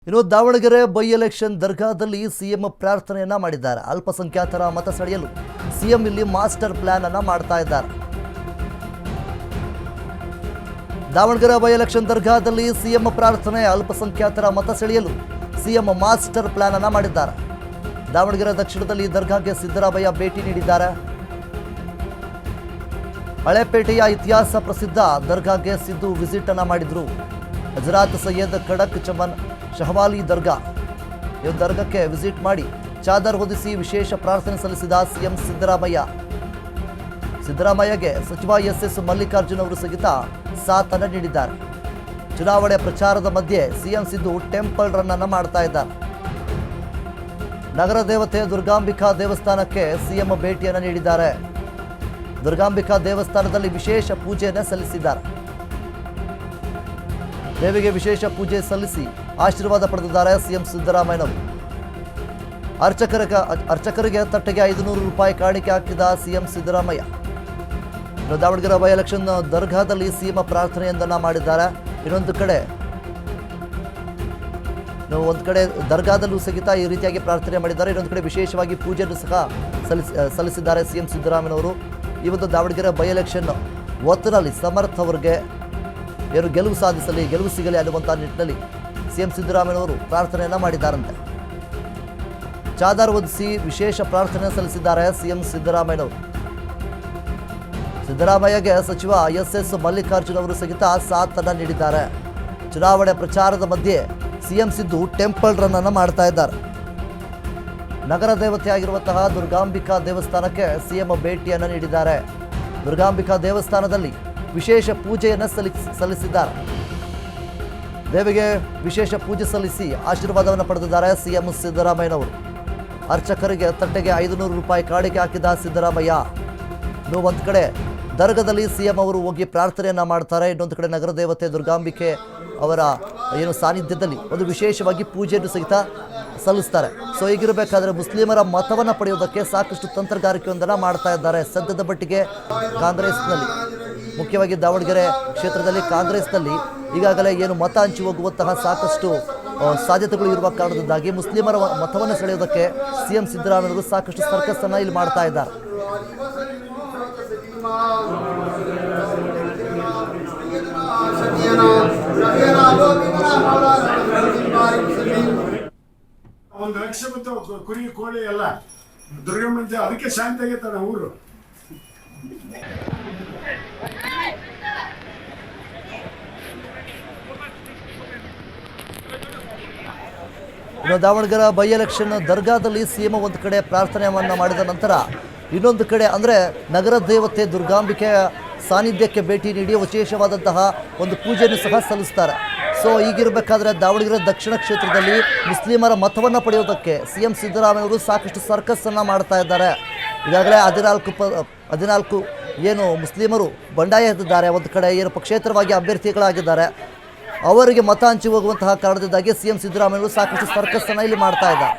ಇನ್ನು Davanagere by election ದರ್ಗಾದಲ್ಲಿ CM ಪ್ರಾರ್ಥನೆಯನ್ನ ಮಾಡಿದ್ದಾರೆ. ಅಲ್ಪಸಂಖ್ಯಾತರ ಮತ ಸೆಳೆಯಲು ಸಿಎಂ ಇಲ್ಲಿ ಮಾಸ್ಟರ್ ಪ್ಲಾನ್ ಅನ್ನ ಮಾಡ್ತಾ ಇದ್ದಾರೆ. ದಾವಣಗೆರೆ ಬೈ ಎಲೆಕ್ಷನ್ ದರ್ಗಾದಲ್ಲಿ ಸಿಎಂ ಪ್ರಾರ್ಥನೆ, ಅಲ್ಪಸಂಖ್ಯಾತರ ಮತ ಸೆಳೆಯಲು ಸಿಎಂ ಮಾಸ್ಟರ್ ಪ್ಲಾನ್ ಅನ್ನ ಮಾಡಿದ್ದಾರೆ. ದಾವಣಗೆರೆ ದಕ್ಷಿಣದಲ್ಲಿ ದರ್ಗಾಗೆ ಸಿದ್ದರಾಮಯ್ಯ ಭೇಟಿ ನೀಡಿದ್ದಾರೆ. ಹಳೆಪೇಟೆಯ ಇತಿಹಾಸ ಪ್ರಸಿದ್ಧ ದರ್ಗಾಗೆ ಸಿದ್ದು ವಿಸಿಟ್ ಅನ್ನ ಮಾಡಿದ್ರು. ಹಜರಾತ್ ಸೈಯದ್ ಖಡಕ್ ಚಮನ್ ಶಹವಾಲಿ ದರ್ಗಾ ಈ ದರ್ಗಾಕ್ಕೆ ವಿಸಿಟ್ ಮಾಡಿ ಚಾದರ್ ಹೊದಿಸಿ ವಿಶೇಷ ಪ್ರಾರ್ಥನೆ ಸಲ್ಲಿಸಿದ ಸಿಎಂ ಸಿದ್ದರಾಮಯ್ಯಗೆ ಸಚಿವ ಎಸ್ ಮಲ್ಲಿಕಾರ್ಜುನ್ ಅವರು ಸಹಿತ ಸಾಥನ್ನು ನೀಡಿದ್ದಾರೆ. ಚುನಾವಣೆ ಪ್ರಚಾರದ ಮಧ್ಯೆ ಸಿಎಂ ಸಿದ್ದು ಟೆಂಪಲ್ ರನ್ ಅನ್ನು ಮಾಡ್ತಾ ಇದ್ದಾರೆ. ನಗರ ದೇವತೆ ದುರ್ಗಾಂಬಿಕಾ ದೇವಸ್ಥಾನಕ್ಕೆ ಸಿಎಂ ಭೇಟಿಯನ್ನು ನೀಡಿದ್ದಾರೆ. ದುರ್ಗಾಂಬಿಕಾ ದೇವಸ್ಥಾನದಲ್ಲಿ ವಿಶೇಷ ಪೂಜೆಯನ್ನು ಸಲ್ಲಿಸಿದ್ದಾರೆ. ದೇವಿಗೆ ವಿಶೇಷ ಪೂಜೆ ಸಲ್ಲಿಸಿ ಆಶೀರ್ವಾದ ಪಡೆದಿದ್ದಾರೆ ಸಿಎಂ ಸಿದ್ದರಾಮಯ್ಯನವರು. ಅರ್ಚಕರಿಗೆ ತಟ್ಟೆಗೆ 500 ರೂಪಾಯಿ ಕಾಣಿಕೆ ಹಾಕಿದ CM Siddaramaiah. Davanagere by election ದರ್ಗಾದಲ್ಲಿ ಸಿಎಂ ಪ್ರಾರ್ಥನೆಯೊಂದನ್ನು ಮಾಡಿದ್ದಾರೆ. ಇನ್ನೊಂದು ಕಡೆ ದರ್ಗಾದಲ್ಲೂ ಸಹಿತ ಈ ರೀತಿಯಾಗಿ ಪ್ರಾರ್ಥನೆ ಮಾಡಿದ್ದಾರೆ. ಇನ್ನೊಂದು ಕಡೆ ವಿಶೇಷವಾಗಿ ಪೂಜೆಯನ್ನು ಸಹ ಸಲ್ಲಿಸಿದ್ದಾರೆ ಸಿಎಂ ಸಿದ್ದರಾಮಯ್ಯನವರು. ಈ ಒಂದು ದಾವಣಗೆರೆ ಬೈ ಎಲೆಕ್ಷನ್ ಒತ್ತನಲ್ಲಿ ಸಮರ್ಥ ಅವರಿಗೆ ಏನು ಗೆಲುವು ಸಿಗಲಿ ಅನ್ನುವಂಥ ನಿಟ್ಟಿನಲ್ಲಿ ಸಿಎಂ ಸಿದ್ದರಾಮಯ್ಯನವರು ಪ್ರಾರ್ಥನೆಯನ್ನು ಮಾಡಿದ್ದಾರಂತೆ. ಚಾದರ್ ಹೊದಿಸಿ ವಿಶೇಷ ಪ್ರಾರ್ಥನೆ ಸಲ್ಲಿಸಿದ್ದಾರೆ ಸಿಎಂ ಸಿದ್ದರಾಮಯ್ಯನವರು. ಸಿದ್ದರಾಮಯ್ಯಗೆ ಸಚಿವ ಎಸ್ ಮಲ್ಲಿಕಾರ್ಜುನ್ ಅವರು ಸಹಿತ ಸಾಥನ್ನು ನೀಡಿದ್ದಾರೆ. ಚುನಾವಣೆ ಪ್ರಚಾರದ ಮಧ್ಯೆ ಸಿಎಂ ಸಿದ್ದು ಟೆಂಪಲ್ ರನ್ ಅನ್ನು ಮಾಡ್ತಾ ಇದ್ದಾರೆ. ನಗರ ದೇವತೆಯಾಗಿರುವಂತಹ ದುರ್ಗಾಂಬಿಕಾ ದೇವಸ್ಥಾನಕ್ಕೆ ಸಿಎಂ ಭೇಟಿಯನ್ನು ನೀಡಿದ್ದಾರೆ. ದುರ್ಗಾಂಬಿಕಾ ದೇವಸ್ಥಾನದಲ್ಲಿ ವಿಶೇಷ ಪೂಜೆಯನ್ನು ಸಲ್ಲಿಸಿದ್ದಾರೆ. ದೇವಿಗೆ ವಿಶೇಷ ಪೂಜೆ ಸಲ್ಲಿಸಿ ಆಶೀರ್ವಾದವನ್ನು ಪಡೆದಿದ್ದಾರೆ ಸಿಎಂ ಸಿದ್ದರಾಮಯ್ಯನವರು. ಅರ್ಚಕರಿಗೆ ತಟ್ಟೆಗೆ 500 ರೂಪಾಯಿ ಕಾಣಿಕೆ ಹಾಕಿದ ಸಿದ್ದರಾಮಯ್ಯ. ಒಂದು ಕಡೆ ದರ್ಗಾದಲ್ಲಿ ಸಿಎಂ ಅವರು ಹೋಗಿ ಪ್ರಾರ್ಥನೆಯನ್ನು ಮಾಡ್ತಾರೆ. ಇನ್ನೊಂದು ಕಡೆ ನಗರ ದೇವತೆ ದುರ್ಗಾಂಬಿಕೆ ಅವರ ಸಾನ್ನಿಧ್ಯದಲ್ಲಿ ಒಂದು ವಿಶೇಷವಾಗಿ ಪೂಜೆಯನ್ನು ಸಹಿತ ಸಲ್ಲಿಸ್ತಾರೆ. ಸೊ ಹೀಗಿರಬೇಕಾದ್ರೆ ಮುಸ್ಲಿಮರ ಮತವನ್ನು ಪಡೆಯೋದಕ್ಕೆ ಸಾಕಷ್ಟು ತಂತ್ರಗಾರಿಕೆಯೊಂದನ್ನು ಮಾಡ್ತಾ ಇದ್ದಾರೆ. ಸದ್ಯದ ಮಟ್ಟಿಗೆ ಕಾಂಗ್ರೆಸ್ನಲ್ಲಿ, ಮುಖ್ಯವಾಗಿ ದಾವಣಗೆರೆ ಕ್ಷೇತ್ರದಲ್ಲಿ ಕಾಂಗ್ರೆಸ್ನಲ್ಲಿ ಈಗಾಗಲೇ ಮತ ಹಂಚಿ ಹೋಗುವಂತಹ ಸಾಕಷ್ಟು ಸಾಧ್ಯತೆಗಳು ಇರುವ ಕಾರಣದಿಂದಾಗಿ ಮುಸ್ಲಿಮರ ಮತವನ್ನು ಸೆಳೆಯೋದಕ್ಕೆ ಸಿಎಂ ಸಿದ್ದರಾಮಯ್ಯವರು ಸಾಕಷ್ಟು ಸರ್ಕಸ್ ಅನ್ನು ಇಲ್ಲಿ ಮಾಡ್ತಾ ಇದ್ದಾರೆ. ಒಂದು ಲಕ್ಷ ಮತ್ತು ಕುರಿ ಕೋಳಿ ಎಲ್ಲ ದುರ್ಗಮ್ಮಂತೆ ಅದಕ್ಕೆ ಶಾಂತಿ ಆಗೈತಲ್ಲ ಊರು. ಇನ್ನು ದಾವಣಗೆರೆ ಬೈ ಎಲೆಕ್ಷನ್ ದರ್ಗಾದಲ್ಲಿ ಸಿಎಂ ಒಂದು ಕಡೆ ಪ್ರಾರ್ಥನೆಯನ್ನು ಮಾಡಿದ ನಂತರ ಇನ್ನೊಂದು ಕಡೆ ಅಂದರೆ ನಗರ ದೇವತೆ ದುರ್ಗಾಂಬಿಕೆಯ ಸಾನ್ನಿಧ್ಯಕ್ಕೆ ಭೇಟಿ ನೀಡಿ ವಿಶೇಷವಾದಂತಹ ಒಂದು ಪೂಜೆಯನ್ನು ಸಹ ಸಲ್ಲಿಸ್ತಾರೆ. ಸೊ ಹೀಗಿರಬೇಕಾದ್ರೆ ದಾವಣಗೆರೆ ದಕ್ಷಿಣ ಕ್ಷೇತ್ರದಲ್ಲಿ ಮುಸ್ಲಿಮರ ಮತವನ್ನು ಪಡೆಯೋದಕ್ಕೆ ಸಿಎಂ ಸಿದ್ದರಾಮಯ್ಯವರು ಸಾಕಷ್ಟು ಸರ್ಕಸ್ಸನ್ನು ಮಾಡ್ತಾ ಇದ್ದಾರೆ. ಈಗಾಗಲೇ 14 ಮುಸ್ಲಿಮರು ಬಂಡಾಯ ಎದ್ದಿದ್ದಾರೆ. ಒಂದು ಕಡೆ ಪಕ್ಷೇತರವಾಗಿ ಅಭ್ಯರ್ಥಿಗಳಾಗಿದ್ದಾರೆ. ಅವರಿಗೆ ಮತ ಹಂಚಿ ಹೋಗುವಂತಹ ಕಾರಣದಿಂದಾಗಿ ಸಿಎಂ ಸಿದ್ದರಾಮಯ್ಯವರು ಸಾಕಷ್ಟು ಸರ್ಕಸ್ಸನ್ನು ಇಲ್ಲಿ ಮಾಡ್ತಾ ಇದ್ದಾರೆ.